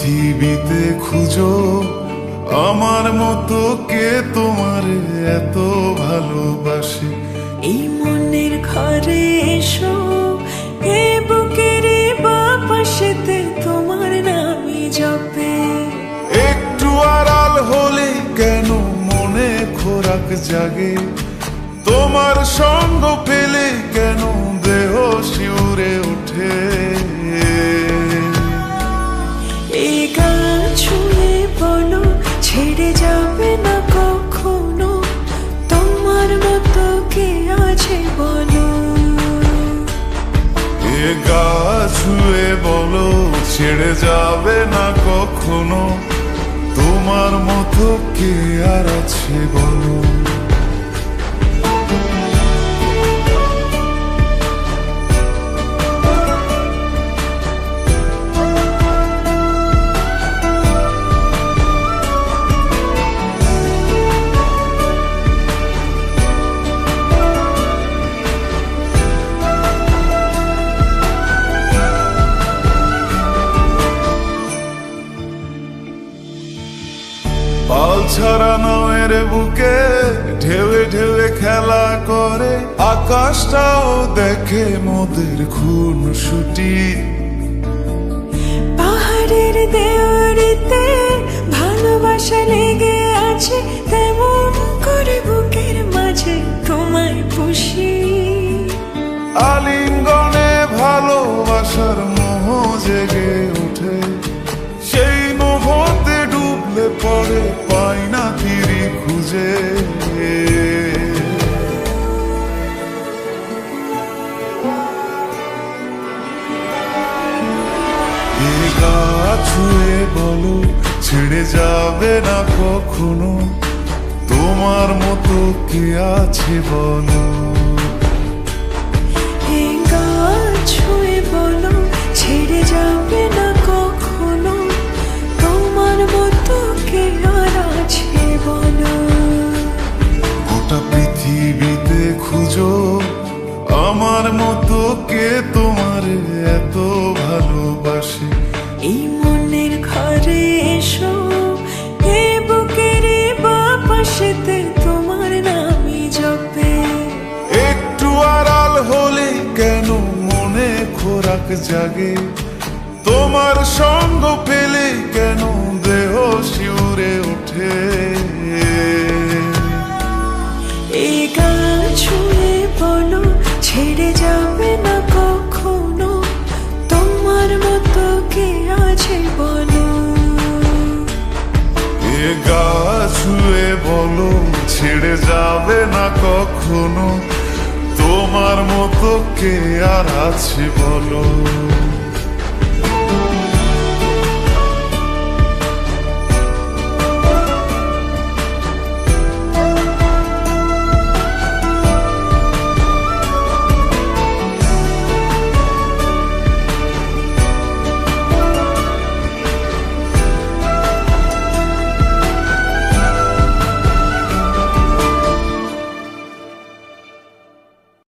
পৃথিবীতে খুঁজো আমার মতো কে তোমার এত ভালোবাসে। এই মনের ঘরে এসো, এ বুকের বাপাশেতে তোমার নামই জপে। একটু আড়াল হলে কেন মনে খোরাক জাগে, তোমার সঙ্গ পেলে কেন দেহ শিউরে ওঠে। এই গান ছুঁয়ে বলো ছেড়ে যাবে না কখনো, তোমার মতো কে আছে বলো। এ গা ছুঁয়ে বলো ছেড়ে যাবে না কখনো, তোমার মতো কে আর আছে বলো। পাল ছাড়া নয়ের বুকে ঢেউে ঢেউে খেলা করে, আকাশটাও দেখে মোদের খুন ছুটি। পাহাড়ের দেওয়ারিতে ভালোবাসা লেগে আছে, তেমন করে বুকের মাঝে তোমায় পুষি। আলিঙ্গনে ভালোবাসার মোহ জেগে ওঠে, সেই মোহতে ডুবলে পরে পাই না তীরি খুঁজে। এ গা ছুঁয়ে বলো ছেড়ে যাবে না কখনো, তোমার মতো কে আছে বলো। এই গান ছুঁয়ে বলো ছেড়ে যাবে না কখনো, তোমার মতো কে আর আছে বলো। গোটা পৃথিবীতে খুঁজো আমার মতো কে তোমার এত ভালোবাসে। এই মনের ঘরে এসো, এ বুকের বাপাশেতে তোমার নামই জপে। একটু আড়াল হলে কেন মনে খোরাক জাগে, তোমার সঙ্গ পেলে কেন দেহ শিউরে ওঠে। এই গান ছুঁয়ে বলো ছেড়ে যাবে না কখনো, তোমার মতো কে আছে বলো। এ গা ছুঁয়ে বলো ছেড়ে যাবে না কখনো, তোমার মতো কে আর আছে বলো।